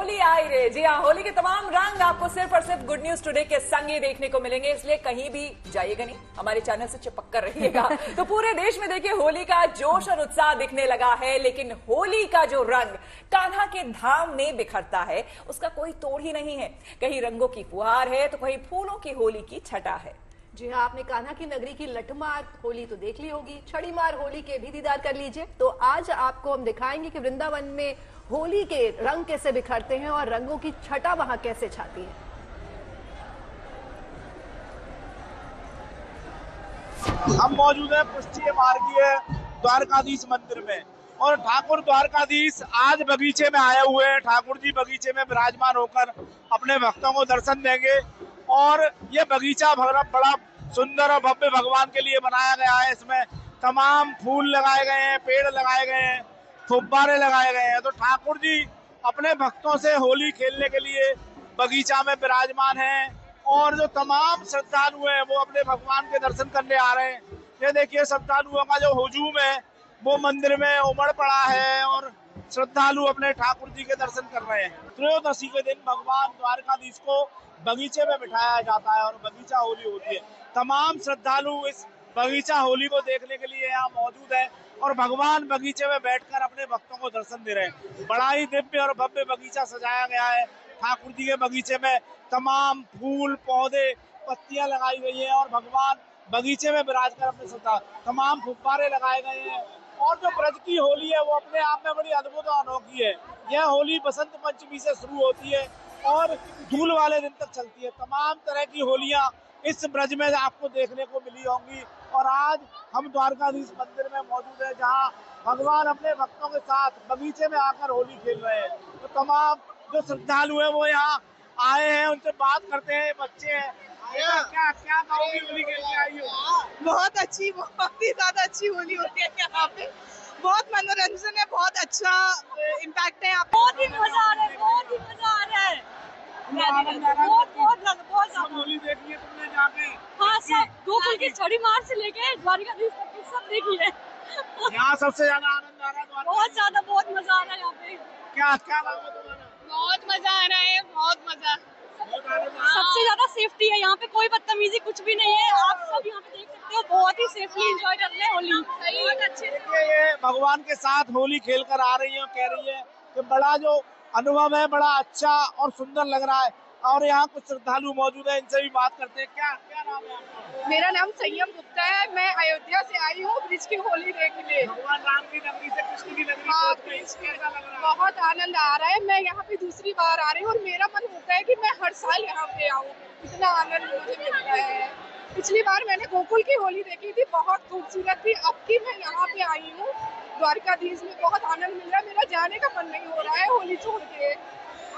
होली आई रे। जी हाँ, होली के तमाम रंग आपको सिर्फ और सिर्फ गुड न्यूज टुडे के संग ही देखने को मिलेंगे, इसलिए कहीं भी जाइएगा नहीं, हमारे चैनल से चिपक कर रहिएगा। तो पूरे देश में देखिए होली का जोश और उत्साह दिखने लगा है, लेकिन होली का जो रंग कान्हा के धाम में बिखरता है उसका कोई तोड़ ही नहीं है। कहीं रंगों की फुहार है तो कहीं फूलों की होली की छटा है। जी हाँ, आपने कान्हा की नगरी की लठमार होली तो देख ली होगी, छड़ीमार होली के भी दीदार कर लीजिए। तो आज आपको हम दिखाएंगे कि वृंदावन में होली के रंग कैसे बिखरते हैं और रंगों की छटा वहां कैसे छाती है। हम मौजूद हैं पश्चिम मार्गीय द्वारकाधीश मंदिर में और ठाकुर द्वारकाधीश आज बगीचे में आए हुए हैं। ठाकुर जी बगीचे में विराजमान होकर अपने भक्तों को दर्शन देंगे और ये बगीचा बड़ा सुंदर और भव्य भगवान के लिए बनाया गया है। इसमें तमाम फूल लगाए गए हैं, पेड़ लगाए गए हैं, फुब्बारे लगाए गए हैं। तो ठाकुर जी अपने भक्तों से होली खेलने के लिए बगीचा में विराजमान हैं और जो तमाम श्रद्धालु हैं वो अपने भगवान के दर्शन करने आ रहे हैं। ये देखिए श्रद्धालुओं का जो हुजूम है वो मंदिर में उमड़ पड़ा है और श्रद्धालु अपने ठाकुर जी के दर्शन कर रहे हैं। त्रयोदशी के दिन भगवान द्वारकाधीश को बगीचे में बिठाया जाता है और बगीचा होली होती है। तमाम श्रद्धालु इस बगीचा होली को देखने के लिए यहाँ मौजूद है और भगवान बगीचे में बैठकर अपने भक्तों को दर्शन दे रहे हैं। बड़ा ही दिव्य और भव्य बगीचा सजाया गया है। ठाकुर जी के बगीचे में तमाम फूल, पौधे, पत्तियां लगाई गई है और भगवान बगीचे में विराज कर अपने श्रद्धा तमाम फुब्बारे लगाए गए हैं। और जो ब्रज की होली है वो अपने आप में बड़ी अद्भुत और अनोखी है। यह होली बसंत पंचमी से शुरू होती है और धूल वाले दिन तक चलती है। तमाम तरह की होलियां इस ब्रज में आपको देखने को मिली होंगी और आज हम द्वारकाधीश मंदिर में मौजूद है जहां भगवान अपने भक्तों के साथ बगीचे में आकर होली खेल रहे हैं। तो तमाम जो श्रद्धालु है वो यहाँ आए हैं, उनसे बात करते हैं। बच्चे हैं, क्या क्या कहोगी होली खेलने आई हो? बहुत अच्छी, बहुत ही ज्यादा अच्छी होली होती है यहाँ पे। बहुत मनोरंजन है, बहुत अच्छा इम्पैक्ट है। बहुत ही मजा आ रहा है, बहुत ही मजा आ रहा है। बहुत होली देखी है तुमने जाके? हाँ, सब गोकुल की छड़ीमार से लेके द्वारकाधीश तक सब देखी है। यहाँ सबसे ज्यादा आनंद आ रहा है? बहुत ज्यादा, बहुत मजा आ रहा है यहाँ पे। क्या क्या नाम है तुम्हारा? बहुत मजा आ रहा है, बहुत मजा। हाँ। सबसे ज्यादा सेफ्टी है यहाँ पे, कोई बदतमीजी कुछ भी नहीं है। आप सब यहाँ पे देख सकते हो, बहुत ही सेफली एंजॉय कर रहे हैं होली। बहुत अच्छे से ये भगवान के साथ होली खेल कर आ रही है और कह रही है कि बड़ा जो अनुभव है बड़ा अच्छा और सुंदर लग रहा है। और यहाँ कुछ श्रद्धालु मौजूद है, इनसे भी बात करते हैं। क्या क्या नाम है आपका? मेरा नाम संयम गुप्ता है। मैं अयोध्या से आई हूँ ब्रिज की होली देखने। भगवान राम की नगरी से कृष्ण की नगरी हाँ, कैसा लग रहा है? बहुत आनंद आ रहा है। मैं यहाँ पे दूसरी बार आ रही हूँ और मेरा मन होता है कि मैं हर साल यहाँ पे आऊँ। इतना आनंद मुझे मिल रहा है। पिछली बार मैंने गोकुल की होली देखी थी, बहुत खूबसूरत थी। अब की मैं यहाँ पे आई हूँ द्वारकाधीश में, बहुत आनंद मिल रहा है। मेरा जाने का मन नहीं हो रहा है होली छोड़ के।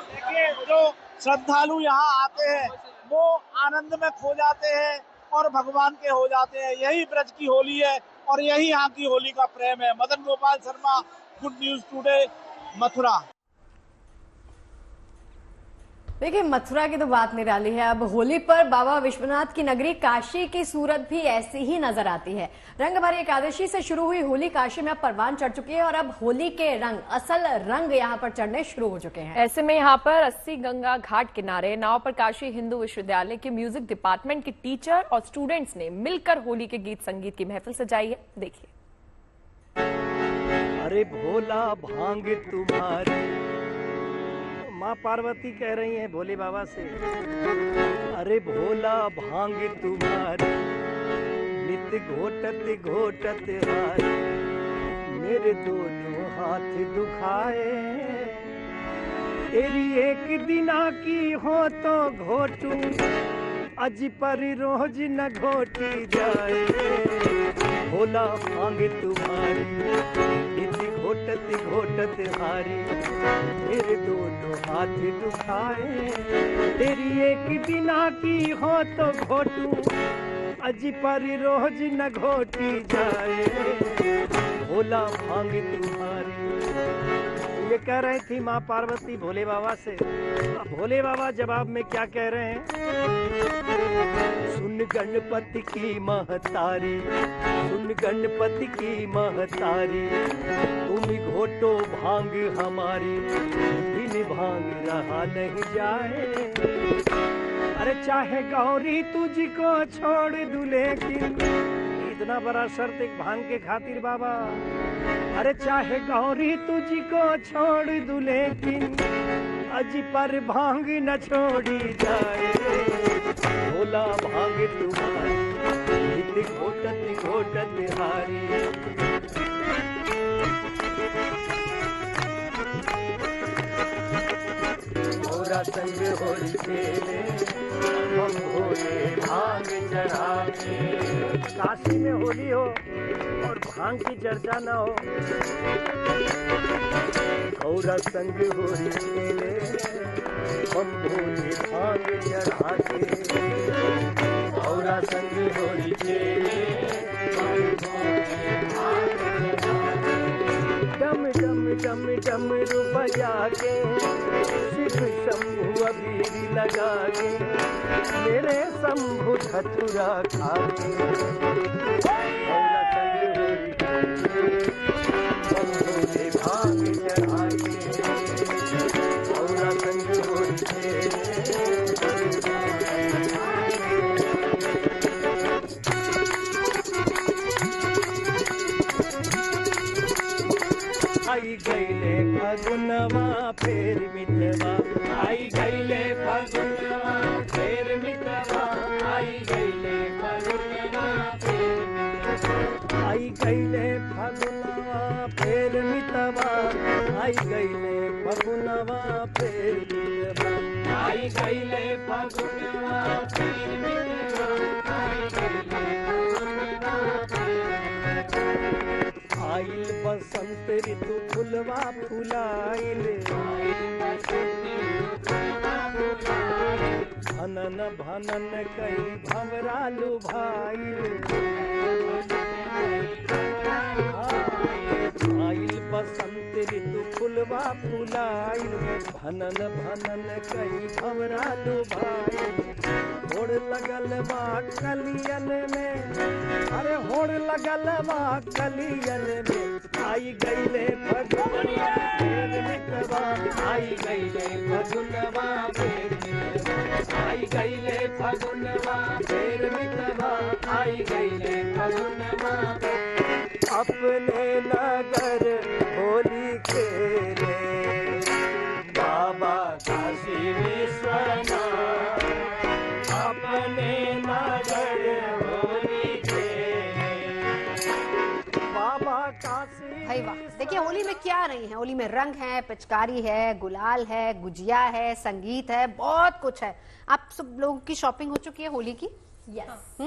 देखिए जो श्रद्धालु यहाँ आते हैं वो आनंद में खो जाते हैं और भगवान के हो जाते हैं। यही ब्रज की होली है और यही यहाँ की होली का प्रेम है। Madan Gopal Sharma, good news today, Mathura. देखिए, मथुरा की तो बात निराली है। अब होली पर बाबा विश्वनाथ की नगरी काशी की सूरत भी ऐसी ही नजर आती है। रंग भरी एकादशी से शुरू हुई होली काशी में अब परवान चढ़ चुकी है और अब होली के रंग, असल रंग यहाँ पर चढ़ने शुरू हो चुके हैं। ऐसे में यहाँ पर 80 गंगा घाट किनारे नाव पर काशी हिंदू विश्वविद्यालय के म्यूजिक डिपार्टमेंट के टीचर और स्टूडेंट्स ने मिलकर होली के गीत संगीत की महफिल सजाई है। देखिए। अरे भोला भांग तुम्हारी, माँ पार्वती कह रही हैं भोले बाबा से। अरे भोला भांग तुम्हारी, नित घोटत घोटत हारी, मेरे दोनों हाथ दुखाए। तेरी एक दिना की हो तो घोटू, अज पर रोज न घोटी जाए। भोला भांग तुम्हारी, नित घोटत घोटत हारी, मेरे दोनों हाथ दुखाए। तेरी एक दिना की हो तो घोटू, अज पर रोज न घोटी जाए। भोला भांग तुम्हारी। ये कह रही थी माँ पार्वती भोले बाबा से। भोले बाबा जवाब में क्या कह रहे हैं? सुन गणपति की महतारी, सुन गणपति की महतारी, तुम घोटो भांग हमारी, दिन भांग रहा नहीं जाए। अरे चाहे गौरी तुझको छोड़ दूं लेकिन, इतना बड़ा शर्त एक भांग के खातिर बाबा। अरे चाहे गौरी तुझको छोड़ दूं लेकिन, अजी पर भांग न छोड़ी जाए। भोला भांग तुम्हारी घोटत घोटत हारी। मोरा संग होली खेले हम भोले भांग चढ़ावे। काशी में होली हो और भांग की चर्चा न हो। मोरा संग होली खेले हम भोले भांग चढ़ावे। मोरा संग होली खेले डम डम डम डम बजा के, शिव शंभु अबीर लगा के, मेरे शंभु धतुरा खा के। मोरा संग होली खेले हम भोले भांग चढ़ाए। मोरा संग होली खेले आई गईले फगुनवा फेर मितवा। आई गईले फगुनवा फेर मितवा। आई गईले फगुनवा फेर मितवा। आई गईले फगुनवा फेर मितवा। आई गईले फगुनवा फेर मितवा। आई गईले फगुनवा फेर मितवा। आई गईले फगुनवा फेर। आइल बसंत ऋतु फुलवा फुलाइल। भनन भनन कई भंवरा लुभाइल। आइल बसंत ऋतु फुलवा फुलाइल। भनन भनन कई भंवरा लुभाइल। होड़ लगल बा कलियन में, अरे होड़ लगल बा कलियन में। आई गईले फगुनवा फेर मितवा। आई गईले फगुनवा फेर मितवा। आई गईले फगुनवा फेर मितवा। आई गईले फगुनवा। अपने नगर होली खेले बाबा काशी विश्वनाथ। अपने नगर होली खेले बाबा काशी। भाई वाह, देखिए होली में क्या नहीं है। होली में रंग है, पिचकारी है, गुलाल है, गुजिया है, संगीत है, बहुत कुछ है। आप सब लोगों की शॉपिंग हो चुकी है होली की? यस।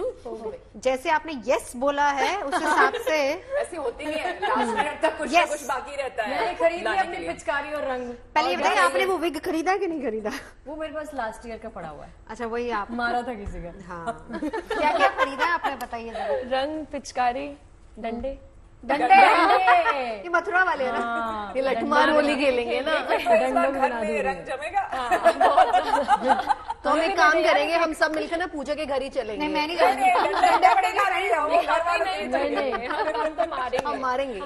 जैसे आपने यस बोला है उस हिसाब से ऐसी होती नहीं है, लास्ट मिनट तक कुछ ना कुछ बाकी रहता है। मैंने खरीद लिया अपनी पिचकारी और रंग। पहले ये बताइए, आपने वो विग खरीदा कि नहीं खरीदा? वो मेरे पास लास्ट ईयर का पड़ा हुआ है। अच्छा, वही आप मारा था किसी का। हाँ, क्या क्या खरीदा आपने बताइए जरा। रंग, पिचकारी, डंडे। डंडे ये मथुरा वाले है ना, ये लठमार होली खेलेंगे ना। घर में रंग जमेगा। तो हम एक काम करेंगे, हम सब मिलकर ना पूजा के घर ही चलेंगे। नहीं, मैं नहीं हम मारेंगे।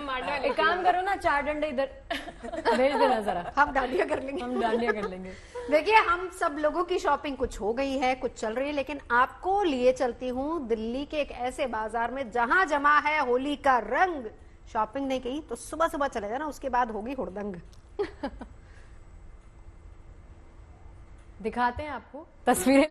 एक काम करो ना, 4 डंडे इधर भेज देना जरा, हम डांडिया कर लेंगे। हम डांडिया कर लेंगे। देखिए, हम सब लोगों की शॉपिंग कुछ हो गई है, कुछ चल रही है, लेकिन आपको लिए चलती हूँ दिल्ली के एक ऐसे बाजार में जहां जमा है होली का रंग। शॉपिंग नहीं की तो सुबह सुबह चले जाना, उसके बाद होगी हुड़दंग। दिखाते हैं आपको तस्वीरें।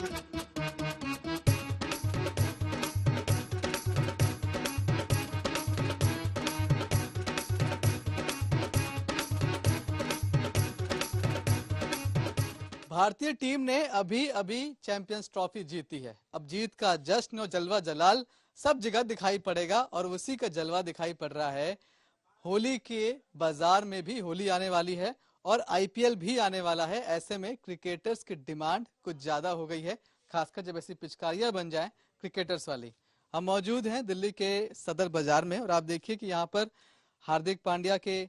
भारतीय टीम ने अभी अभी चैंपियंस ट्रॉफी जीती है। अब जीत का जश्न और जलवा जलाल सब जगह दिखाई पड़ेगा और उसी का जलवा दिखाई पड़ रहा है। होली के बाजार में भी होली आने वाली है और आईपीएल भी आने वाला है। ऐसे में क्रिकेटर्स की डिमांड कुछ ज्यादा हो गई है, खासकर जब ऐसी पिचकारियां बन जाएं क्रिकेटर्स वाली। हम मौजूद हैं दिल्ली के सदर बाजार में और आप देखिए कि यहाँ पर हार्दिक पांड्या के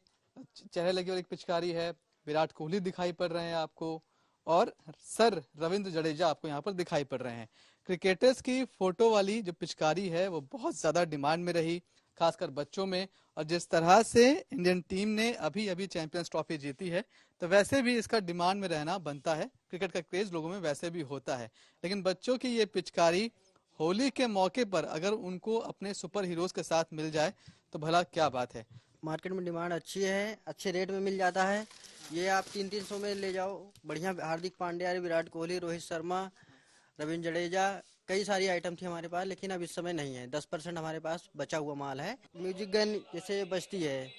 चेहरे लगी हुई एक पिचकारी है, विराट कोहली दिखाई पड़ रहे हैं आपको और सर रविंद्र जडेजा आपको यहाँ पर दिखाई पड़ रहे हैं। क्रिकेटर्स की फोटो वाली जो पिचकारी है वो बहुत ज्यादा डिमांड में रही। खासकर बच्चों में। और जिस तरह से इंडियन टीम ने अभी अभी चैंपियंस ट्रॉफी जीती है, तो वैसे भी इसका डिमांड में रहना बनता है। क्रिकेट का क्रेज लोगों में वैसे भी होता है, लेकिन बच्चों की ये पिचकारी होली के मौके पर अगर उनको अपने सुपर हीरोज के साथ मिल जाए तो भला क्या बात है। मार्केट में डिमांड अच्छी है, अच्छे रेट में मिल जाता है। ये आप 300-300 में ले जाओ, बढ़िया। हार्दिक पांड्या, विराट कोहली, रोहित शर्मा, रविंद्र जडेजा, कई सारी आइटम थी हमारे पास, लेकिन अब इस समय नहीं है। 10% हमारे पास बचा हुआ माल है। म्यूजिक गन जैसे बजती है,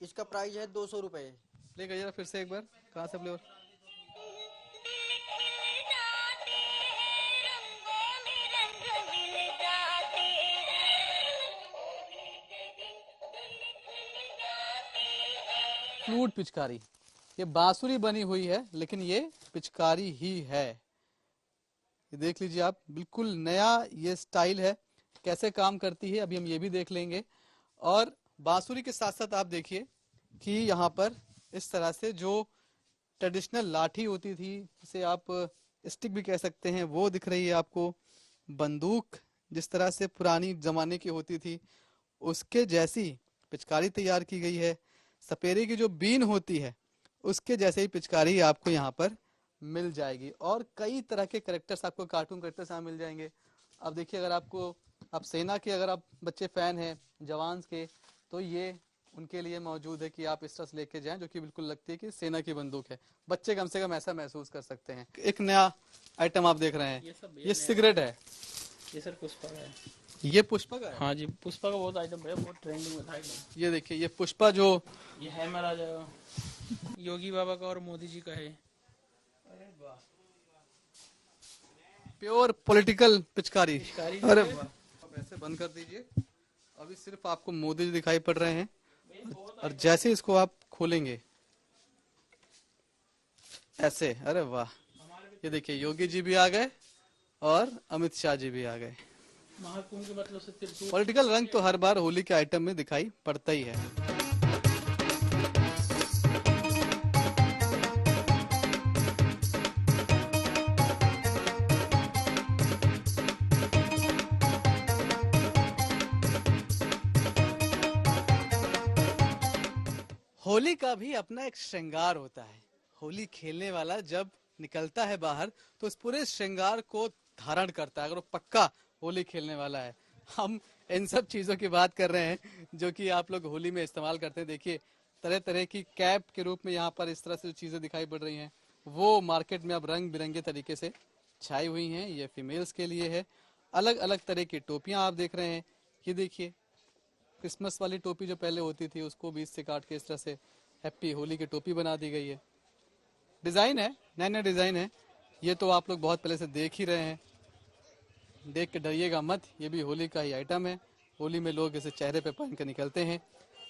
इसका प्राइस है 200 रुपए। प्ले करिए फिर से एक बार, कहाँ से प्ले? फ्लूट पिचकारी, ये बांसुरी बनी हुई है लेकिन ये पिचकारी ही है। ये देख लीजिए आप, बिल्कुल नया ये स्टाइल है। कैसे काम करती है अभी हम ये भी देख लेंगे। और बांसुरी के साथ साथ आप देखिए कि यहाँ पर इस तरह से जो ट्रेडिशनल लाठी होती थी, जिसे आप स्टिक भी कह सकते हैं, वो दिख रही है आपको। बंदूक जिस तरह से पुरानी जमाने की होती थी, उसके जैसी पिचकारी तैयार की गई है। सपेरे की जो बीन होती है उसके जैसे ही पिचकारी आपको यहाँ पर मिल जाएगी। और कई तरह के कैरेक्टर्स आपको, कार्टून कैरेक्टर्स यहाँ मिल जाएंगे। अब देखिए, अगर आपको, आप सेना के अगर आप बच्चे फैन हैं जवान के, तो ये उनके लिए मौजूद है कि आप इस तरह से लेके जाएं, जो कि बिल्कुल लगती है कि सेना की बंदूक है। बच्चे कम से कम ऐसा महसूस कर सकते हैं। एक नया आइटम आप देख रहे हैं, ये सिगरेट है। ये सर पुष्पा का है। ये पुष्पा का है? हाँ जी, पुष्पा का बहुत आइटम है, बहुत ट्रेंडिंग में था आइटम। ये देखिए, ये पुष्पा जो ये हैमर आ जाएगा, योगी बाबा का और मोदी जी का है। प्योर पॉलिटिकल पिचकारी। अरे वाह, आप ऐसे बंद कर दीजिए। अभी सिर्फ आपको मोदी जी दिखाई पड़ रहे हैं, और जैसे इसको आप खोलेंगे ऐसे, अरे वाह, ये देखिए योगी जी भी आ गए और अमित शाह जी भी आ गए। महाकुंभ के मतलब से त्रिशूल। पॉलिटिकल रंग तो हर बार होली के आइटम में दिखाई पड़ता ही है। होली का भी अपना एक श्रृंगार होता है। होली खेलने वाला जब निकलता है बाहर तो उस पूरे श्रृंगार को धारण करता है, अगर वो पक्का होली खेलने वाला है। हम इन सब चीजों की बात कर रहे हैं जो कि आप लोग होली में इस्तेमाल करते हैं। देखिए, तरह तरह की कैप के रूप में यहाँ पर इस तरह से जो चीजें दिखाई पड़ रही हैं, वो मार्केट में अब रंग बिरंगे तरीके से छाई हुई हैं। ये फीमेल्स के लिए है। अलग अलग तरह की टोपियां आप देख रहे हैं। ये देखिए, क्रिसमस वाली टोपी जो पहले होती थी, उसको बीच से काट के इस तरह से हैप्पी होली की टोपी बना दी गई है। डिजाइन है, नए नए डिजाइन है। ये तो आप लोग बहुत पहले से देख ही रहे हैं, देख के डरिएगा मत, ये भी होली का ही आइटम है। होली में लोग इसे चेहरे पे पहन कर निकलते हैं।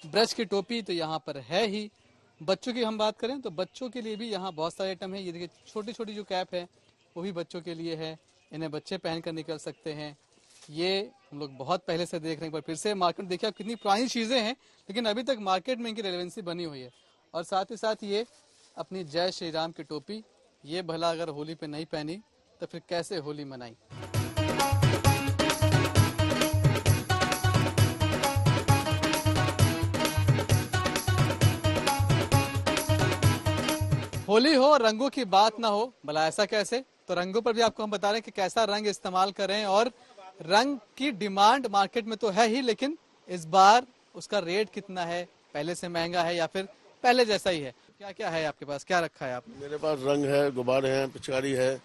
ब्रश की टोपी तो यहाँ पर है ही। बच्चों की हम बात करें तो बच्चों के लिए भी यहाँ बहुत सारे आइटम है। ये देखिए, छोटी छोटी जो कैप है वो भी बच्चों के लिए है, इन्हें बच्चे पहन कर निकल सकते हैं। ये हम लोग बहुत पहले से देख रहे हैं, पर फिर से मार्केट देखिए आप, कितनी पुरानी चीजें हैं लेकिन अभी तक मार्केट में इनकी रेलेवेंसी बनी हुई है। और साथ ही साथ ये अपनी जय श्री राम की टोपी, ये भला अगर होली पे नहीं पहनी तो फिर कैसे होली मनाई। होली हो और रंगों की बात ना हो, भला ऐसा कैसे। तो रंगों पर भी आपको हम बता रहे हैं कि कैसा रंग इस्तेमाल करें। और रंग की डिमांड मार्केट में तो है ही, लेकिन इस बार उसका रेट कितना है, पहले से महंगा है या फिर पहले जैसा ही है। क्या क्या है आपके पास, क्या रखा है आपने? मेरे पास रंग है, गुब्बारे हैं, पिचकारी है।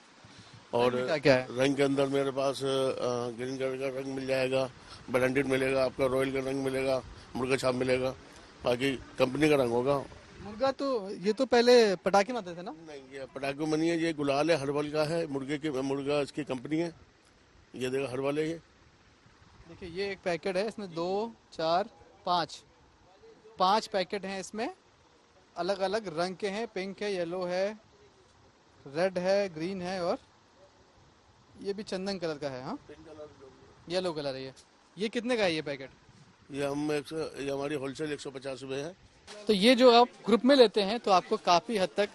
और क्या क्या है? रंग के अंदर मेरे पास ग्रीन कलर का रंग मिल जाएगा, ब्रांडेड मिलेगा, आपका रॉयल का रंग मिलेगा, मुर्गा छाप मिलेगा, बाकी कंपनी का रंग होगा। मुर्गा तो ये तो पहले पटाखे में आते थे ना? नहीं, ये पटाखे में नहीं है, ये गुलाल है, हर्बल का है। मुर्गा इसकी कंपनी है। ये देखो हर्बल है। ये देखिए, ये एक पैकेट है, इसमें 2 4 5 पैकेट हैं। इसमें अलग अलग रंग के हैं, पिंक है, येलो है, रेड है, ग्रीन है, और ये भी चंदन कलर का है। हाँ, येलो कलर है। ये कितने का है ये पैकेट? ये हमारी होलसेल 150 रुपये है। तो ये जो आप ग्रुप में लेते हैं तो आपको काफी हद तक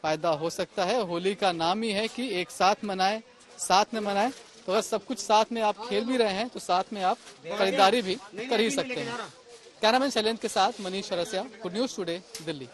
फायदा हो सकता है। होली का नाम ही है कि एक साथ मनाएं, साथ में मनाएं। तो अगर सब कुछ साथ में आप खेल भी रहे हैं तो साथ में आप खरीदारी भी कर ही सकते हैं। कैमरामैन शैलेंद्र के साथ Manish Arsia, good news today, Delhi.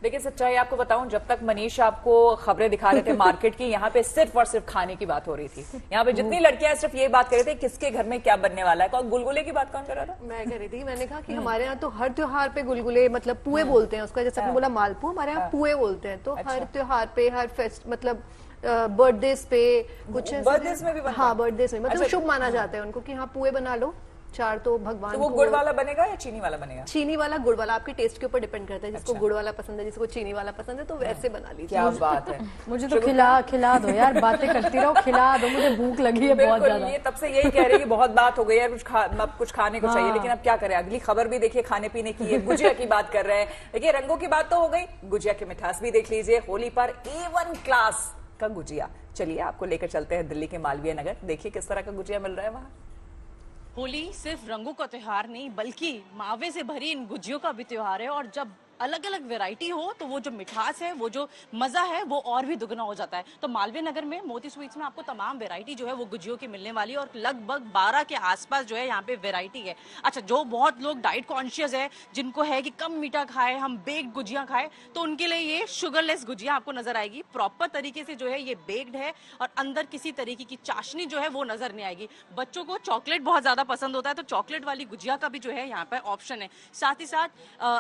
देखिए सच्चाई आपको बताऊं, जब तक मनीष आपको खबरें दिखा रहे थे मार्केट की, यहाँ पे सिर्फ और सिर्फ खाने की बात हो रही थी। यहाँ पे जितनी लड़कियां सिर्फ ये बात कर रहे थे किसके घर में क्या बनने वाला है। कौन गुलगुले की बात कौन कर रहा था? मैं कह रही थी, मैंने कहा कि हमारे यहाँ तो हर त्योहार पे गुलगुले, मतलब पुए बोलते हैं उसका, जैसे आपने बोला मालपुआ, हमारे यहाँ पुए बोलते हैं। तो हर त्योहार पे, हर फेस्ट, मतलब बर्थडेज पे कुछ, बर्थडेज में भी बनता है? हाँ बर्थडेज में, मतलब शुभ माना जाता है उनको कि हाँ पुए बना लो 4, तो भगवान तो वो गुड़ वाला बनेगा या चीनी वाला बनेगा? चीनी वाला, गुड़ वाला, आपके टेस्ट के ऊपर डिपेंड करता है। जिसको गुड़ वाला पसंद है, जिसको चीनी वाला पसंद है, तो वैसे बना लीजिए। क्या बात है। मुझे तो खिला दो यार, बातें करती रहो, खिला दो, मुझे भूख लगी है बहुत ज्यादा। ये तब से यही कह रही है कि बहुत बात हो गई है, कुछ खाने को चाहिए, लेकिन अब क्या करें। अगली खबर भी देखिए खाने पीने की है, गुजिया की बात कर रहे हैं। देखिए रंगों की बात तो हो गई, गुजिया की मिठास भी देख लीजिए। होली पर A1 क्लास का गुजिया, चलिए आपको लेकर चलते हैं दिल्ली के मालवीय नगर। देखिए किस तरह का गुजिया मिल रहा है वहां। होली सिर्फ रंगों का त्योहार नहीं, बल्कि मावे से भरी इन गुजियों का भी त्योहार है। और जब अलग अलग वैरायटी हो तो वो जो मिठास है, वो जो मजा है, वो और भी दुगना हो जाता है। तो मालवीय नगर में मोती स्वीट्स में आपको तमाम वैरायटी जो है वो गुजियों की मिलने वाली है, और लगभग 12 के आसपास जो है यहाँ पे वैरायटी है। अच्छा, जो बहुत लोग डाइट कॉन्शियस है, जिनको है कि कम मीठा खाए, हम बेक्ड गुजिया खाए, तो उनके लिए ये शुगरलेस गुजिया आपको नजर आएगी। प्रॉपर तरीके से जो है ये बेक्ड है, और अंदर किसी तरीके की चाशनी जो है वो नजर नहीं आएगी। बच्चों को चॉकलेट बहुत ज्यादा पसंद होता है, तो चॉकलेट वाली गुजिया का भी जो है यहाँ पे ऑप्शन है। साथ ही साथ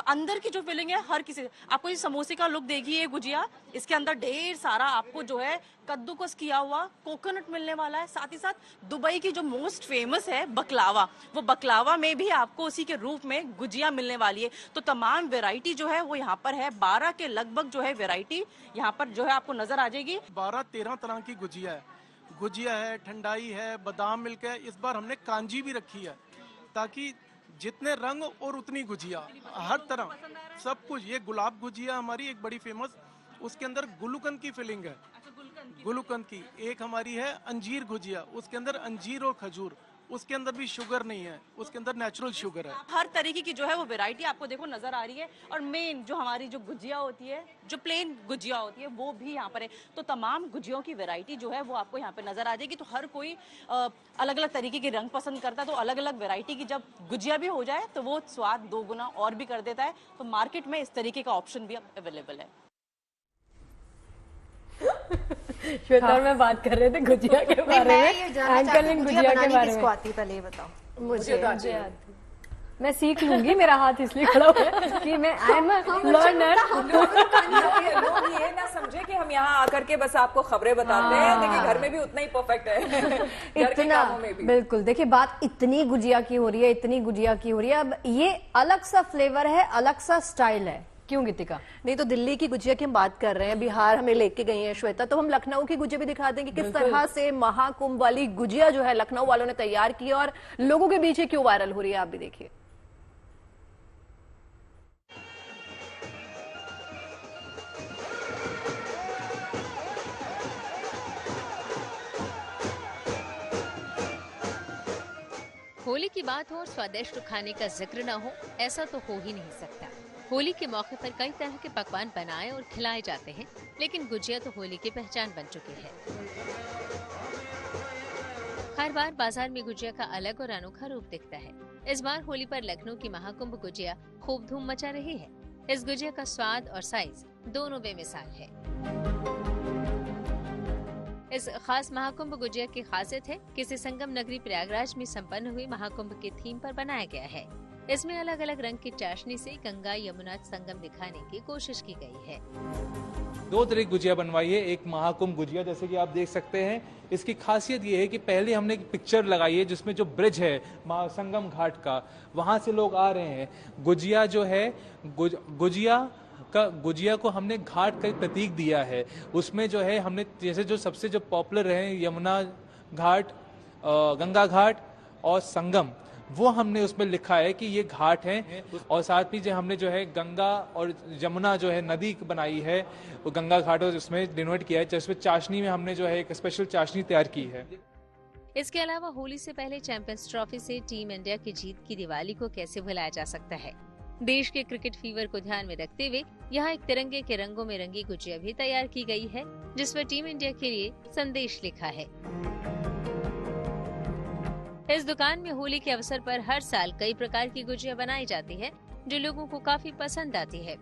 अंदर की जो फिलिंग है, हर किसी, आपको ये समोसे का लुक देखिए गुजिया, इसके अंदर ढेर सारा आपको जो है कद्दूकस किया हुआ कोकोनट मिलने वाला है। साथ ही साथ दुबई की जो मोस्ट फेमस है बकलावा, वो बकलावा में भी आपको उसी के रूप में गुजिया मिलने वाली है। तो तमाम वैरायटी जो है वो यहाँ पर है, 12 के लगभग जो है वैरायटी यहाँ पर जो है आपको नजर आ जाएगी। 12-13 तरह की गुजिया है, ठंडाई है, बादाम मिल्क है। इस बार हमने कांजी भी रखी है, ताकि जितने रंग और उतनी गुजिया, हर तरह सब कुछ। ये गुलाब गुजिया हमारी एक बड़ी फेमस, उसके अंदर गुलूकंद की फिलिंग है, गुलूकंद की। एक हमारी है अंजीर गुजिया, उसके अंदर अंजीर और खजूर, उसके अंदर भी शुगर नहीं है, उसके अंदर नेचुरल शुगर है। हर तरीके की जो है वो वैरायटी आपको देखो नजर आ रही है। और मेन जो हमारी जो गुजिया होती है, जो प्लेन गुजिया होती है, वो भी यहाँ पर है। तो तमाम गुजियों की वैरायटी जो है वो आपको यहाँ पे नजर आ जाएगी। तो हर कोई अलग अलग तरीके के रंग पसंद करता है, तो अलग अलग वैरायटी की जब गुजिया भी हो जाए तो वो स्वाद 2 गुना और भी कर देता है। तो मार्केट में इस तरीके का ऑप्शन भी अवेलेबल है। श्वेता और मैं बात कर रहे थे गुजिया के बारे में, अंकल इन गुजिया के बारे में। आती पहले ये बताओ मुझे मैं सीख लूंगी, मेरा हाथ इसलिए खड़ा है कि मैं आई एम लर्नर। लोग ये ना समझे कि हम यहाँ आकर के बस आपको खबरें बताते हैं, देखिए घर में भी उतना ही परफेक्ट है। इतना बिल्कुल, देखिए बात इतनी गुजिया की हो रही है, इतनी गुजिया की हो रही है। अब ये अलग सा फ्लेवर है, अलग सा स्टाइल है, क्यों गीतिका? नहीं तो दिल्ली की गुजिया की हम बात कर रहे हैं, बिहार हमें लेके गई है श्वेता, तो हम लखनऊ की गुजिया भी दिखाते हैं कि किस तरह से महाकुंभ वाली गुजिया जो है लखनऊ वालों ने तैयार की और लोगों के बीच क्यों वायरल हो रही है, आप भी देखिए। होली की बात हो और स्वादिष्ट खाने का जिक्र न हो, ऐसा तो हो ही नहीं सकता। होली के मौके पर कई तरह के पकवान बनाए और खिलाए जाते हैं, लेकिन गुजिया तो होली की पहचान बन चुकी है। हर बार बाजार में गुजिया का अलग और अनोखा रूप दिखता है। इस बार होली पर लखनऊ की महाकुंभ गुजिया खूब धूम मचा रही है। इस गुजिया का स्वाद और साइज दोनों बेमिसाल है। इस खास महाकुंभ गुजिया की खासियत है कि इसे संगम नगरी प्रयागराज में संपन्न हुई महाकुंभ के थीम पर बनाया गया है। इसमें अलग अलग रंग की चाशनी से गंगा यमुना संगम दिखाने की कोशिश की गई है। 2 तरह की गुजिया बनवाई है। एक महाकुंभ गुजिया, जैसे कि आप देख सकते हैं, इसकी खासियत ये है कि पहले हमने एक पिक्चर लगाई है जिसमें जो ब्रिज है संगम घाट का, वहां से लोग आ रहे हैं। गुजिया जो है, गुजिया को हमने घाट का प्रतीक दिया है। उसमें जो है हमने जैसे जो सबसे जो पॉपुलर है यमुना घाट, गंगा घाट और संगम, वो हमने उसमें लिखा है कि ये घाट हैं। और साथ ही जो हमने जो है गंगा और यमुना जो है नदी बनाई है, वो गंगा घाट और उसमें डिनोट किया है, जिसमें चाशनी में हमने जो है एक स्पेशल चाशनी तैयार की है। इसके अलावा होली से पहले चैंपियंस ट्रॉफी से टीम इंडिया की जीत की दिवाली को कैसे भुलाया जा सकता है। देश के क्रिकेट फीवर को ध्यान में रखते हुए यहाँ एक तिरंगे के रंगों में रंगी गुजिया भी तैयार की गई है, जिस पर टीम इंडिया के लिए संदेश लिखा है। इस दुकान में होली के अवसर पर हर साल कई प्रकार की गुजिया बनाई जाती है, जो लोगों को काफी पसंद आती है।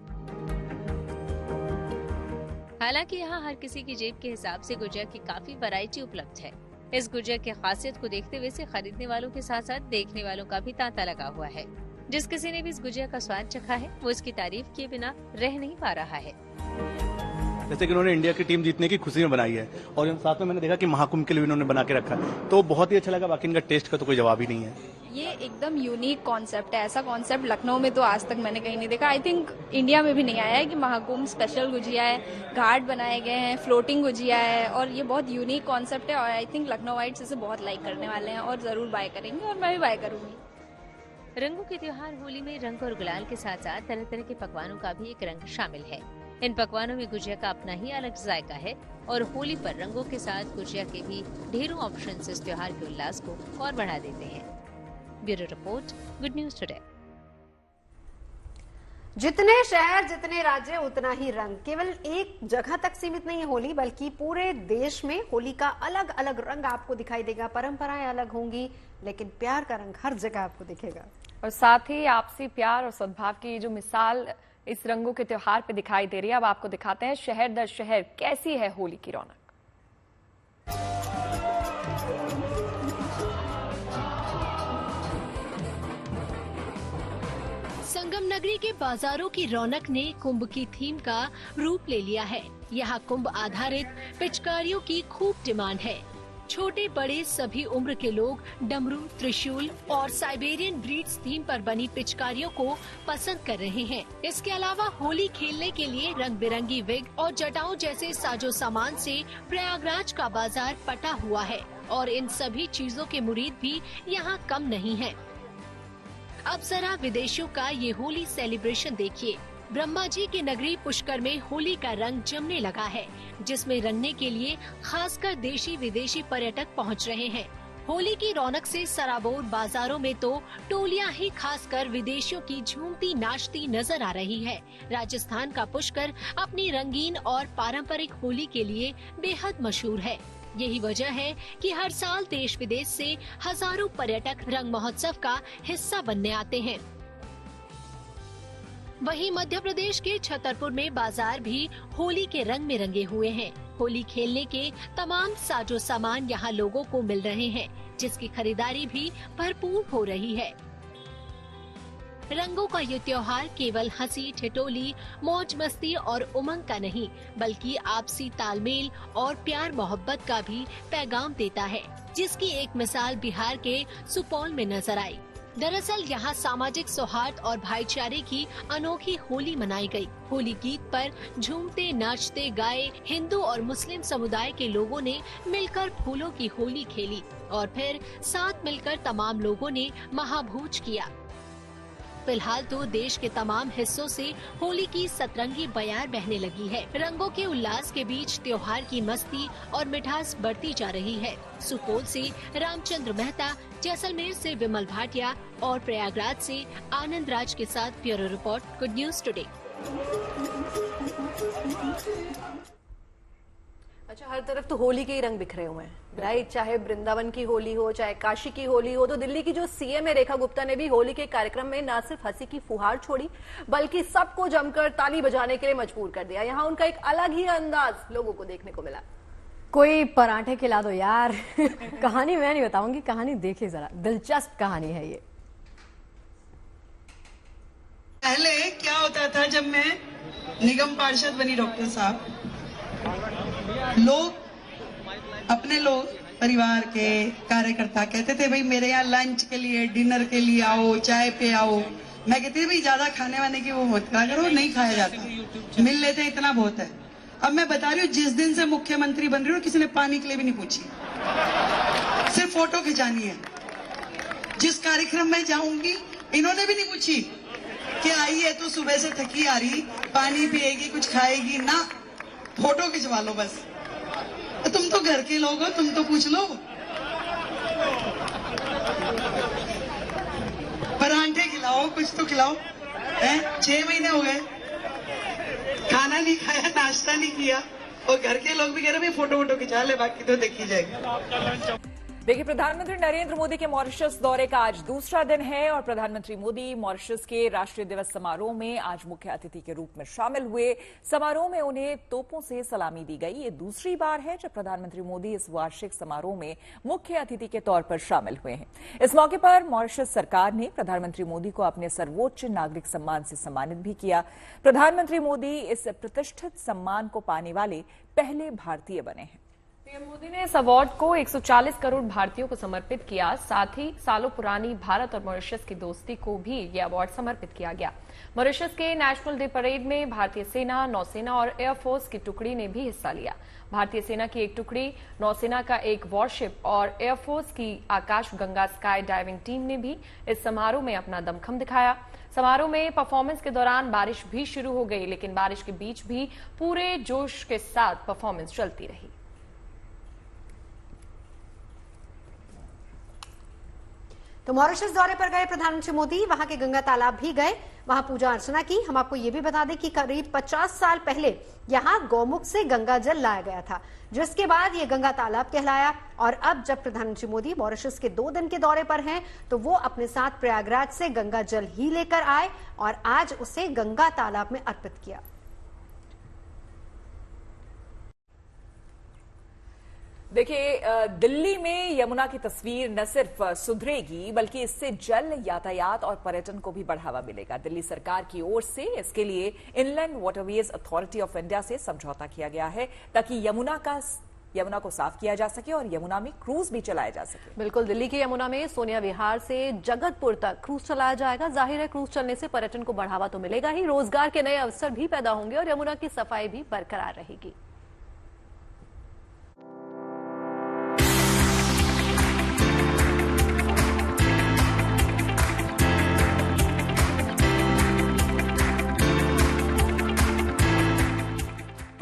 हालांकि यहाँ हर किसी की जेब के हिसाब से गुजिया की काफी वैरायटी उपलब्ध है। इस गुजिया की खासियत को देखते हुए इसे खरीदने वालों के साथ साथ देखने वालों का भी तांता लगा हुआ है। जिस किसी ने भी इस गुजिया का स्वाद चखा है, वो इसकी तारीफ किए बिना रह नहीं पा रहा है। जैसे कि उन्होंने इंडिया की टीम जीतने की खुशी में बनाई है और साथ में मैंने देखा कि महाकुंभ के लिए उन्होंने बना के रखा है, तो बहुत ही अच्छा लगा। बाकी इनका टेस्ट का तो कोई जवाब ही नहीं है। ये एकदम यूनिक कॉन्सेप्ट है। ऐसा कॉन्सेप्ट लखनऊ में तो आज तक मैंने कहीं नहीं देखा। आई थिंक इंडिया में भी नहीं आया है कि महाकुंभ स्पेशल गुजिया है, घाट बनाए गए हैं, फ्लोटिंग गुजिया है, और ये बहुत यूनिक कॉन्सेप्ट है। और आई थिंक लखनऊ वाइट्स इसे बहुत लाइक करने वाले हैं और जरूर बाय करेंगे, और मैं भी बाय करूंगी। रंगों के त्योहार होली में रंग और गुलाल के साथ साथ तरह तरह के पकवानों का भी एक रंग शामिल है। इन पकवानों में गुजिया का अपना ही अलग जायका है और होली पर रंगों के साथ गुजिया के भी ढेरों ऑप्शंस इस त्योहार के उल्लास को और बढ़ा देते हैं। Bureau report, good news today. जितने शहर, जितने राज्य, उतना ही रंग। केवल एक जगह तक सीमित नहीं है होली, बल्कि पूरे देश में होली का अलग अलग रंग आपको दिखाई देगा। परंपराएं अलग होंगी, लेकिन प्यार का रंग हर जगह आपको दिखेगा। और साथ ही आपसी प्यार और सद्भाव की जो मिसाल इस रंगों के त्योहार पे दिखाई दे रही है। अब आपको दिखाते हैं शहर दर शहर कैसी है होली की रौनक। संगम नगरी के बाजारों की रौनक ने कुंभ की थीम का रूप ले लिया है। यहाँ कुंभ आधारित पिचकारियों की खूब डिमांड है। छोटे बड़े सभी उम्र के लोग डमरू, त्रिशूल और साइबेरियन ब्रीड्स थीम पर बनी पिचकारियों को पसंद कर रहे हैं। इसके अलावा होली खेलने के लिए रंग बिरंगी विग और जटाओं जैसे साजो सामान से प्रयागराज का बाजार पटा हुआ है और इन सभी चीजों के मुरीद भी यहाँ कम नहीं है। अब जरा विदेशियों का ये होली सेलिब्रेशन देखिए। ब्रह्मा जी की नगरी पुष्कर में होली का रंग जमने लगा है, जिसमें रंगने के लिए खासकर देशी विदेशी पर्यटक पहुंच रहे हैं। होली की रौनक से सराबोर बाजारों में तो टोलियां ही खासकर विदेशियों की झूमती नाचती नजर आ रही है। राजस्थान का पुष्कर अपनी रंगीन और पारंपरिक होली के लिए बेहद मशहूर है। यही वजह है कि हर साल देश विदेश से हजारों पर्यटक रंग महोत्सव का हिस्सा बनने आते हैं। वहीं मध्य प्रदेश के छतरपुर में बाजार भी होली के रंग में रंगे हुए हैं। होली खेलने के तमाम साजो सामान यहाँ लोगों को मिल रहे हैं, जिसकी खरीदारी भी भरपूर हो रही है। रंगों का ये त्योहार केवल हंसी ठिठोली, मौज मस्ती और उमंग का नहीं, बल्कि आपसी तालमेल और प्यार मोहब्बत का भी पैगाम देता है, जिसकी एक मिसाल बिहार के सुपौल में नजर आई। दरअसल यहाँ सामाजिक सौहार्द और भाईचारे की अनोखी होली मनाई गई। होली गीत पर झूमते नाचते गाए हिंदू और मुस्लिम समुदाय के लोगों ने मिलकर फूलों की होली खेली और फिर साथ मिलकर तमाम लोगों ने महाभोज किया। फिलहाल तो देश के तमाम हिस्सों से होली की सतरंगी बयार बहने लगी है। रंगों के उल्लास के बीच त्योहार की मस्ती और मिठास बढ़ती जा रही है। सुपौल से रामचंद्र मेहता, जैसलमेर से विमल भाटिया और प्रयागराज से आनंद राज के साथ bureau report, good news today. अच्छा, हर तरफ तो होली के ही रंग बिखरे हुए हैं, राइट? चाहे वृंदावन की होली हो, चाहे काशी की होली हो, तो दिल्ली की जो सीएम है रेखा गुप्ता ने भी होली के कार्यक्रम में न सिर्फ हंसी की फुहार छोड़ी, बल्कि सबको जमकर ताली बजाने के लिए मजबूर कर दिया। यहाँ उनका एक अलग ही अंदाज लोगों को देखने को मिला। कोई पराठे खिला दो यार। कहानी मैं नहीं बताऊंगी, कहानी देखिए जरा, दिलचस्प कहानी है ये। पहले क्या होता था, जब मैं निगम पार्षद बनी डॉक्टर साहब, अपने लोग परिवार के कार्यकर्ता कहते थे भाई मेरे यहाँ लंच के लिए, डिनर के लिए आओ, चाय पे आओ। मैं कहती थी भाई ज्यादा खाने वाने की वो मत करा करो, नहीं खाया जाता, मिल लेते इतना बहुत है। अब मैं बता रही हूँ, जिस दिन से मुख्यमंत्री बन रही हूँ किसी ने पानी के लिए भी नहीं पूछी, सिर्फ फोटो खिंचानी है। जिस कार्यक्रम में जाऊंगी इन्होंने भी नहीं पूछी कि आई है तो सुबह से थकी आ रही, पानी पिएगी, कुछ खाएगी ना, फोटो खिंचवा लो बस। तुम तो घर के लोग हो, तुम तो पूछ लो। परांठे खिलाओ, कुछ तो खिलाओ। 6 महीने हो गए, खाना नहीं खाया, नाश्ता नहीं किया, और घर के लोग भी कह रहे हैं फोटो वोटो खिंचा ले, बाकी तो देखी जाएगी। देखिए, प्रधानमंत्री नरेंद्र मोदी के मॉरिशस दौरे का आज दूसरा दिन है और प्रधानमंत्री मोदी मॉरिशस के राष्ट्रीय दिवस समारोह में आज मुख्य अतिथि के रूप में शामिल हुए। समारोह में उन्हें तोपों से सलामी दी गई। ये दूसरी बार है जब प्रधानमंत्री मोदी इस वार्षिक समारोह में मुख्य अतिथि के तौर पर शामिल हुए हैं। इस मौके पर मॉरिशस सरकार ने प्रधानमंत्री मोदी को अपने सर्वोच्च नागरिक सम्मान से सम्मानित भी किया। प्रधानमंत्री मोदी इस प्रतिष्ठित सम्मान को पाने वाले पहले भारतीय बने हैं। पीएम मोदी ने इस अवार्ड को 140 करोड़ भारतीयों को समर्पित किया। साथ ही सालों पुरानी भारत और मॉरिशस की दोस्ती को भी ये अवार्ड समर्पित किया गया। मॉरिशस के नेशनल डे परेड में भारतीय सेना, नौसेना और एयरफोर्स की टुकड़ी ने भी हिस्सा लिया। भारतीय सेना की एक टुकड़ी, नौसेना का एक वॉरशिप और एयरफोर्स की आकाश गंगा स्काई डाइविंग टीम ने भी इस समारोह में अपना दमखम दिखाया। समारोह में परफॉर्मेंस के दौरान बारिश भी शुरू हो गई, लेकिन बारिश के बीच भी पूरे जोश के साथ परफॉर्मेंस चलती रही। तो मॉरिशस दौरे पर गए प्रधानमंत्री मोदी, वहां के गंगा तालाब भी गए, वहां पूजा अर्चना की। हम आपको ये भी बता दें कि करीब 50 साल पहले यहां गौमुख से गंगा जल लाया गया था, जिसके बाद ये गंगा तालाब कहलाया। और अब जब प्रधानमंत्री मोदी मॉरिशस के 2 दिन के दौरे पर हैं, तो वो अपने साथ प्रयागराज से गंगा जल ही लेकर आए और आज उसे गंगा तालाब में अर्पित किया। देखिए, दिल्ली में यमुना की तस्वीर न सिर्फ सुधरेगी बल्कि इससे जल यातायात और पर्यटन को भी बढ़ावा मिलेगा। दिल्ली सरकार की ओर से इसके लिए inland waterways authority of India से समझौता किया गया है ताकि यमुना को साफ किया जा सके और यमुना में क्रूज भी चलाया जा सके। बिल्कुल, दिल्ली की यमुना में सोनिया विहार से जगतपुर तक क्रूज चलाया जाएगा। जाहिर है, क्रूज चलने से पर्यटन को बढ़ावा तो मिलेगा ही, रोजगार के नए अवसर भी पैदा होंगे और यमुना की सफाई भी बरकरार रहेगी।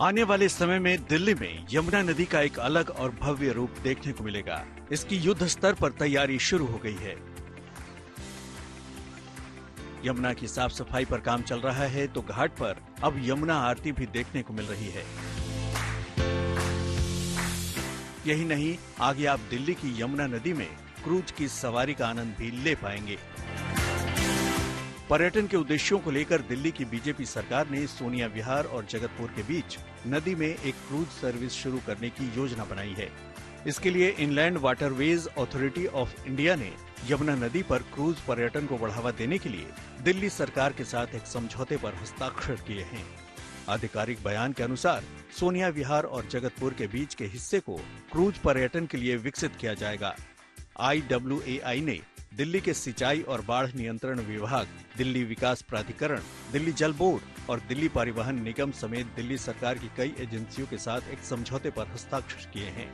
आने वाले समय में दिल्ली में यमुना नदी का एक अलग और भव्य रूप देखने को मिलेगा। इसकी युद्ध स्तर पर तैयारी शुरू हो गई है। यमुना की साफ सफाई पर काम चल रहा है तो घाट पर अब यमुना आरती भी देखने को मिल रही है। यही नहीं, आगे आप दिल्ली की यमुना नदी में क्रूज की सवारी का आनंद भी ले पाएंगे। पर्यटन के उद्देश्यों को लेकर दिल्ली की बीजेपी सरकार ने सोनिया विहार और जगतपुर के बीच नदी में एक क्रूज सर्विस शुरू करने की योजना बनाई है। इसके लिए inland waterways authority of India ने यमुना नदी पर क्रूज पर्यटन को बढ़ावा देने के लिए दिल्ली सरकार के साथ एक समझौते पर हस्ताक्षर किए हैं। आधिकारिक बयान के अनुसार सोनिया विहार और जगतपुर के बीच के हिस्से को क्रूज पर्यटन के लिए विकसित किया जाएगा। IWAI ने दिल्ली के सिंचाई और बाढ़ नियंत्रण विभाग, दिल्ली विकास प्राधिकरण, दिल्ली जल बोर्ड और दिल्ली परिवहन निगम समेत दिल्ली सरकार की कई एजेंसियों के साथ एक समझौते पर हस्ताक्षर किए हैं।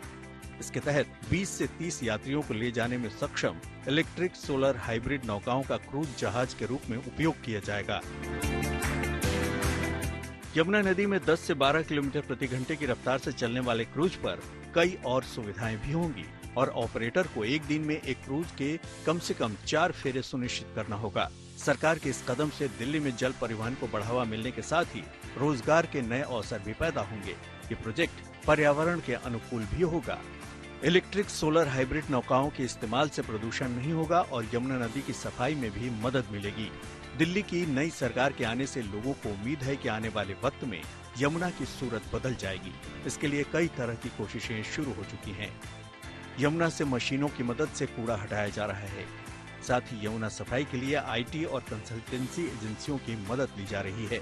इसके तहत 20 से 30 यात्रियों को ले जाने में सक्षम इलेक्ट्रिक सोलर हाइब्रिड नौकाओं का क्रूज जहाज के रूप में उपयोग किया जाएगा। यमुना नदी में 10 से 12 किलोमीटर प्रति घंटे की रफ्तार से चलने वाले क्रूज पर कई और सुविधाएं भी होंगी और ऑपरेटर को एक दिन में एक क्रूज के कम से कम 4 फेरे सुनिश्चित करना होगा। सरकार के इस कदम से दिल्ली में जल परिवहन को बढ़ावा मिलने के साथ ही रोजगार के नए अवसर भी पैदा होंगे। ये प्रोजेक्ट पर्यावरण के अनुकूल भी होगा। इलेक्ट्रिक सोलर हाइब्रिड नौकाओं के इस्तेमाल से प्रदूषण नहीं होगा और यमुना नदी की सफाई में भी मदद मिलेगी। दिल्ली की नई सरकार के आने से लोगों को उम्मीद है कि आने वाले वक्त में यमुना की सूरत बदल जाएगी। इसके लिए कई तरह की कोशिशें शुरू हो चुकी हैं। यमुना से मशीनों की मदद से कूड़ा हटाया जा रहा है। साथ ही यमुना सफाई के लिए IT और कंसल्टेंसी एजेंसियों की मदद ली जा रही है।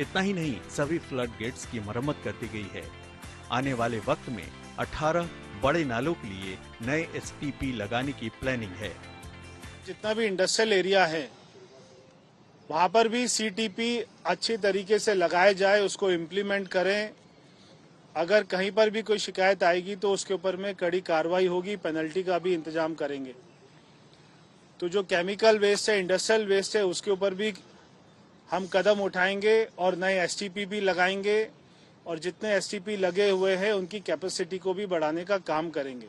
इतना ही नहीं, सभी फ्लड गेट्स की मरम्मत कर दी गई है। आने वाले वक्त में 18 बड़े नालों के लिए नए STP लगाने की प्लानिंग है। जितना भी इंडस्ट्रियल एरिया है वहाँ पर भी CTP अच्छी तरीके से लगाए जाए, उसको इम्प्लीमेंट करें। अगर कहीं पर भी कोई शिकायत आएगी तो उसके ऊपर में कड़ी कार्रवाई होगी, पेनल्टी का भी इंतजाम करेंगे। तो जो केमिकल वेस्ट है, इंडस्ट्रियल वेस्ट है, उसके ऊपर भी हम कदम उठाएंगे और नए STP भी लगाएंगे और जितने STP लगे हुए हैं उनकी कैपेसिटी को भी बढ़ाने का काम करेंगे।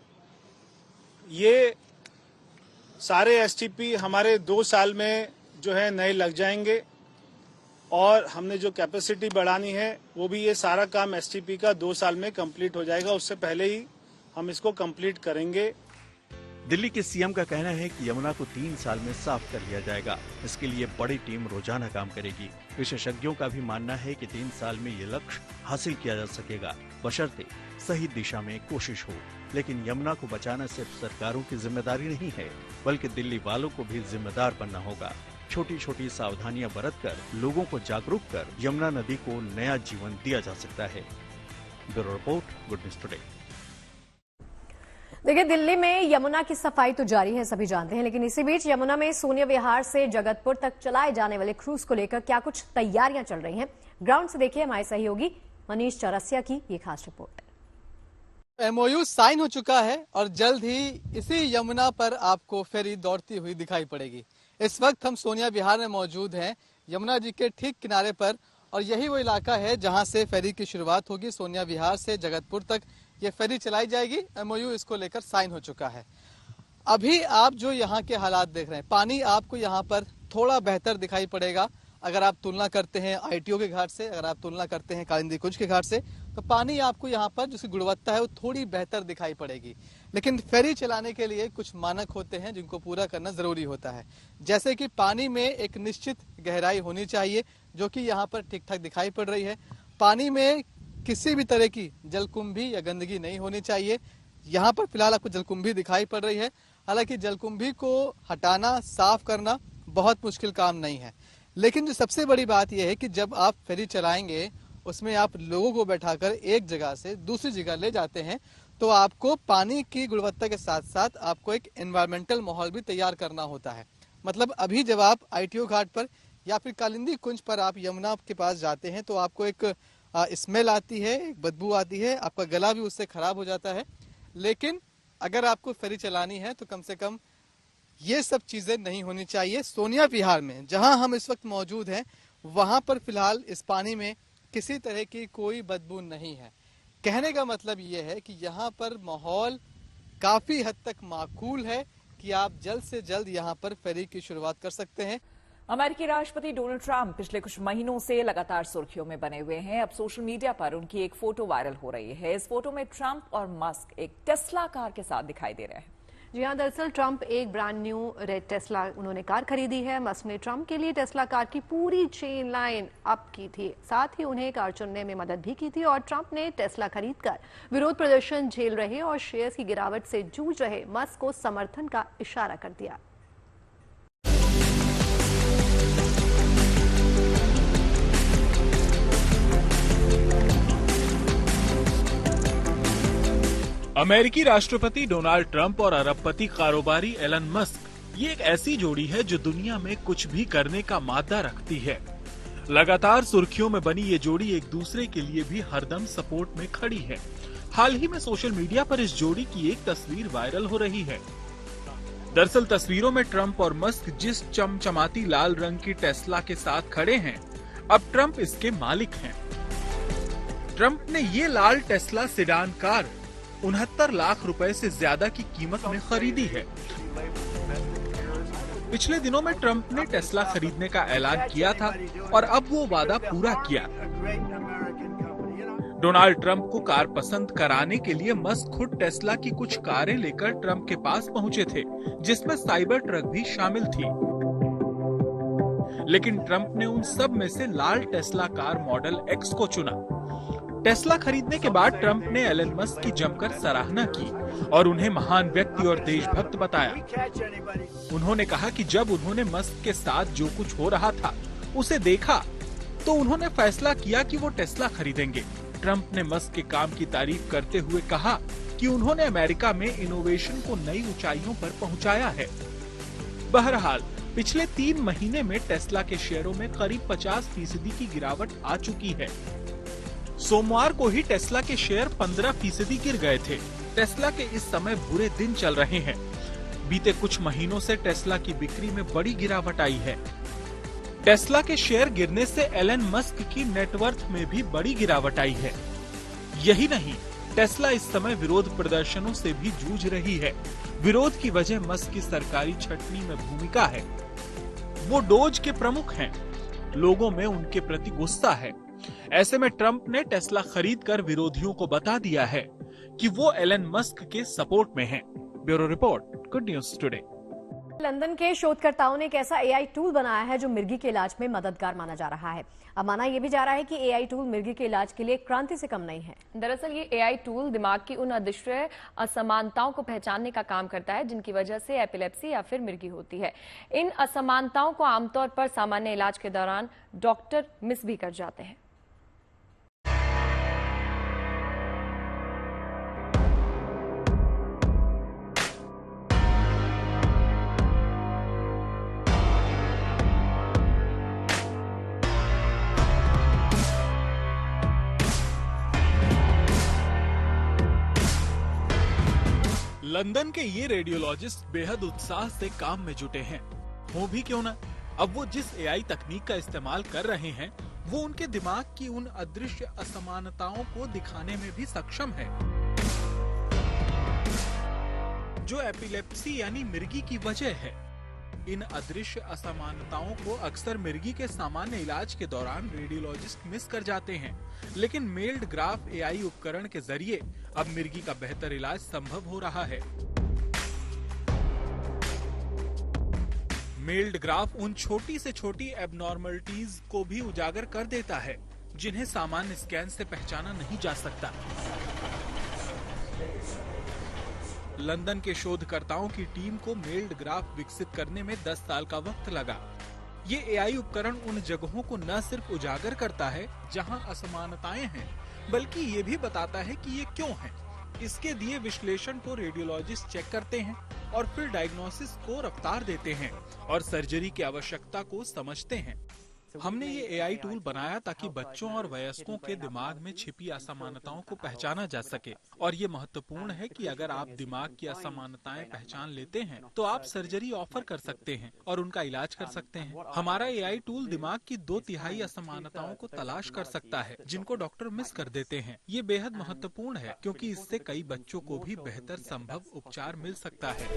ये सारे STP हमारे 2 साल में जो है नए लग जाएंगे और हमने जो कैपेसिटी बढ़ानी है वो भी, ये सारा काम एसटीपी का 2 साल में कंप्लीट हो जाएगा, उससे पहले ही हम इसको कंप्लीट करेंगे। दिल्ली के सीएम का कहना है कि यमुना को 3 साल में साफ कर लिया जाएगा। इसके लिए बड़ी टीम रोजाना काम करेगी। विशेषज्ञों का भी मानना है कि 3 साल में ये लक्ष्य हासिल किया जा सकेगा, बशर्ते सही दिशा में कोशिश हो। लेकिन यमुना को बचाना सिर्फ सरकारों की जिम्मेदारी नहीं है, बल्कि दिल्ली वालों को भी जिम्मेदार बनना होगा। छोटी छोटी सावधानियां बरतकर लोगों को जागरूक कर यमुना नदी को नया जीवन दिया जा सकता है। Bureau report, good news today. देखिए, दिल्ली में यमुना की सफाई तो जारी है, सभी जानते हैं, लेकिन इसी बीच यमुना में सोनिया विहार से जगतपुर तक चलाए जाने वाले क्रूज को लेकर क्या कुछ तैयारियां चल रही हैं। ग्राउंड से देखिए हमारे सहयोगी मनीष चौरसिया की ये खास रिपोर्ट। एमओयू साइन हो चुका है और जल्द ही इसी यमुना पर आपको फेरी दौड़ती हुई दिखाई पड़ेगी। इस वक्त हम सोनिया विहार में मौजूद हैं, यमुना जी के ठीक किनारे पर, और यही वो इलाका है जहां से फेरी की शुरुआत होगी। सोनिया विहार से जगतपुर तक ये फेरी चलाई जाएगी। एमओयू इसको लेकर साइन हो चुका है। अभी आप जो यहाँ के हालात देख रहे हैं, पानी आपको यहाँ पर थोड़ा बेहतर दिखाई पड़ेगा अगर आप तुलना करते हैं आईटीओ के घाट से, अगर आप तुलना करते हैं कालिंदी कुंज के घाट से, तो पानी आपको यहाँ पर जिसकी गुणवत्ता है वो थोड़ी बेहतर दिखाई पड़ेगी। लेकिन फेरी चलाने के लिए कुछ मानक होते हैं जिनको पूरा करना जरूरी होता है, जैसे कि पानी में एक निश्चित गहराई होनी चाहिए, जो कि यहाँ पर ठीक ठाक दिखाई पड़ रही है। पानी में किसी भी तरह की जलकुंभी या गंदगी नहीं होनी चाहिए। यहाँ पर फिलहाल आपको जलकुंभी दिखाई पड़ रही है, हालांकि जलकुंभी को हटाना, साफ करना बहुत मुश्किल काम नहीं है। लेकिन जो सबसे बड़ी बात यह है कि जब आप फेरी चलाएंगे, उसमें आप लोगों को बैठाकर एक जगह से दूसरी जगह ले जाते हैं, तो आपको पानी की गुणवत्ता के साथ साथ आपको एक एनवायरमेंटल माहौल भी तैयार करना होता है। मतलब अभी जब आप आईटीओ घाट पर या फिर कालिंदी कुंज पर आप यमुना के पास जाते हैं तो आपको एक स्मेल आती है, एक बदबू आती है, आपका गला भी उससे खराब हो जाता है। लेकिन अगर आपको फेरी चलानी है तो कम से कम ये सब चीजें नहीं होनी चाहिए। सोनिया विहार में जहां हम इस वक्त मौजूद हैं, वहां पर फिलहाल इस पानी में किसी तरह की कोई बदबू नहीं है। कहने का मतलब ये है कि यहाँ पर माहौल काफी हद तक माकूल है कि आप जल्द से जल्द यहाँ पर फेरी की शुरुआत कर सकते हैं। अमेरिकी राष्ट्रपति डोनाल्ड ट्रंप पिछले कुछ महीनों से लगातार सुर्खियों में बने हुए हैं। अब सोशल मीडिया पर उनकी एक फोटो वायरल हो रही है। इस फोटो में ट्रंप और मस्क एक टेस्ला कार के साथ दिखाई दे रहे हैं। जी हाँ, दरअसल ट्रंप एक ब्रांड न्यू रेड टेस्ला उन्होंने कार खरीदी है। मस्क ने ट्रंप के लिए टेस्ला कार की पूरी चेन लाइन अप की थी, साथ ही उन्हें कार चुनने में मदद भी की थी। और ट्रंप ने टेस्ला खरीदकर विरोध प्रदर्शन झेल रहे और शेयर्स की गिरावट से जूझ रहे मस्क को समर्थन का इशारा कर दिया। अमेरिकी राष्ट्रपति डोनाल्ड ट्रंप और अरबपति कारोबारी एलन मस्क, ये एक ऐसी जोड़ी है जो दुनिया में कुछ भी करने का मादा रखती है। लगातार सुर्खियों में बनी ये जोड़ी एक दूसरे के लिए भी हरदम सपोर्ट में खड़ी है। हाल ही में सोशल मीडिया पर इस जोड़ी की एक तस्वीर वायरल हो रही है। दरअसल तस्वीरों में ट्रंप और मस्क जिस चमचमाती लाल रंग की टेस्ला के साथ खड़े हैं, अब ट्रंप इसके मालिक हैं। ट्रंप ने ये लाल टेस्ला सेडान कार 69 लाख रुपए से ज्यादा की कीमत में खरीदी है। पिछले दिनों में ट्रंप ने टेस्ला खरीदने का ऐलान किया था और अब वो वादा पूरा किया। डोनाल्ड ट्रंप को कार पसंद कराने के लिए मस्क खुद टेस्ला की कुछ कारें लेकर ट्रंप के पास पहुंचे थे, जिसमें साइबर ट्रक भी शामिल थी। लेकिन ट्रंप ने उन सब में से लाल टेस्ला कार मॉडल एक्स को चुना। टेस्ला खरीदने के बाद ट्रंप ने एलन मस्क की जमकर सराहना की और उन्हें महान व्यक्ति और देशभक्त बताया। उन्होंने कहा कि जब उन्होंने मस्क के साथ जो कुछ हो रहा था उसे देखा तो उन्होंने फैसला किया कि वो टेस्ला खरीदेंगे। ट्रंप ने मस्क के काम की तारीफ करते हुए कहा कि उन्होंने अमेरिका में इनोवेशन को नई ऊंचाइयों पर पहुंचाया है। बहरहाल पिछले 3 महीने में टेस्ला के शेयरों में करीब 50% की गिरावट आ चुकी है। सोमवार को ही टेस्ला के शेयर 15% गिर गए थे। टेस्ला के इस समय बुरे दिन चल रहे हैं। बीते कुछ महीनों से टेस्ला की बिक्री में बड़ी गिरावट आई है। टेस्ला के शेयर गिरने से एलन मस्क की नेटवर्थ में भी बड़ी गिरावट आई है। यही नहीं, टेस्ला इस समय विरोध प्रदर्शनों से भी जूझ रही है। विरोध की वजह मस्क की सरकारी छटनी में भूमिका है। वो डोज के प्रमुख हैं। लोगों में उनके प्रति गुस्सा है। ऐसे में ट्रंप ने टेस्ला खरीद कर विरोधियों को बता दिया है कि वो एलन मस्क के सपोर्ट में हैं। Bureau report, good news today. London के शोधकर्ताओं ने एक ऐसा एआई टूल बनाया है जो मिर्गी के इलाज में मददगार माना जा रहा है। अब माना यह भी जा रहा है कि एआई टूल मिर्गी के इलाज के लिए क्रांति से कम नहीं है। दरअसल ये एआई टूल दिमाग की उन अदृश्य असमानताओं को पहचानने का काम करता है जिनकी वजह से एपिलेप्सी या फिर मिर्गी होती है। इन असमानताओं को आमतौर पर सामान्य इलाज के दौरान डॉक्टर मिस भी कर जाते हैं। लंदन के ये रेडियोलॉजिस्ट बेहद उत्साह से काम में जुटे हैं। हो भी क्यों ना, अब वो जिस एआई तकनीक का इस्तेमाल कर रहे हैं वो उनके दिमाग की उन अदृश्य असमानताओं को दिखाने में भी सक्षम है जो एपिलेप्सी यानी मिर्गी की वजह है। इन अदृश्य असमानताओं को अक्सर मिर्गी के सामान्य इलाज के दौरान रेडियोलॉजिस्ट मिस कर जाते हैं, लेकिन मेल्ड ग्राफ एआई उपकरण के जरिए अब मिर्गी का बेहतर इलाज संभव हो रहा है। मेल्ड ग्राफ उन छोटी से छोटी एबनॉर्मलिटीज को भी उजागर कर देता है जिन्हें सामान्य स्कैन से पहचाना नहीं जा सकता। लंदन के शोधकर्ताओं की टीम को मेल्ड ग्राफ विकसित करने में 10 साल का वक्त लगा। ये एआई उपकरण उन जगहों को न सिर्फ उजागर करता है जहां असमानताएं हैं, बल्कि ये भी बताता है कि ये क्यों है। इसके दिए विश्लेषण को रेडियोलॉजिस्ट चेक करते हैं और फिर डायग्नोसिस को रफ्तार देते हैं और सर्जरी की आवश्यकता को समझते हैं। हमने ये एआई टूल बनाया ताकि बच्चों और वयस्कों के दिमाग में छिपी असमानताओं को पहचाना जा सके। और ये महत्वपूर्ण है कि अगर आप दिमाग की असमानताएं पहचान लेते हैं तो आप सर्जरी ऑफर कर सकते हैं और उनका इलाज कर सकते हैं। हमारा एआई टूल दिमाग की 2/3 असमानताओं को तलाश कर सकता है जिनको डॉक्टर मिस कर देते हैं। ये बेहद महत्वपूर्ण है क्योंकि इससे कई बच्चों को भी बेहतर संभव उपचार मिल सकता है।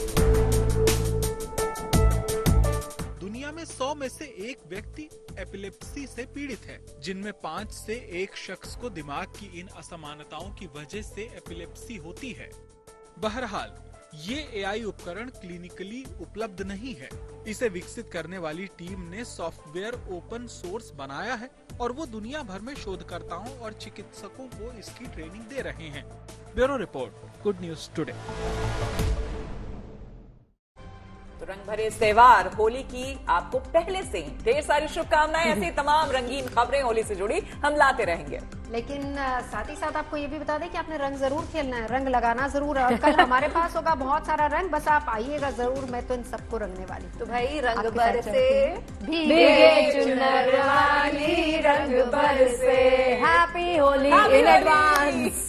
दुनिया में 100 में से 1 व्यक्ति एपिलेप्सी से पीड़ित है, जिनमें 5 से 1 शख्स को दिमाग की इन असमानताओं की वजह से एपिलेप्सी होती है। बहरहाल ये एआई उपकरण क्लिनिकली उपलब्ध नहीं है। इसे विकसित करने वाली टीम ने सॉफ्टवेयर ओपन सोर्स बनाया है और वो दुनिया भर में शोधकर्ताओं और चिकित्सकों को इसकी ट्रेनिंग दे रहे हैं। Bureau report, good news today. तो रंग भरे इस त्योहार होली की आपको पहले से ढेर सारी शुभकामनाएं। ऐसी तमाम रंगीन खबरें होली से जुड़ी हम लाते रहेंगे, लेकिन साथ ही साथ आपको ये भी बता दें कि आपने रंग जरूर खेलना है, रंग लगाना जरूर है। और कल हमारे पास होगा बहुत सारा रंग, बस आप आइएगा जरूर। मैं तो इन सबको रंगने वाली। तो भाई रंग बरसे भीगे चुनर वाली, रंग बरसे, हैप्पी होली इन एडवांस।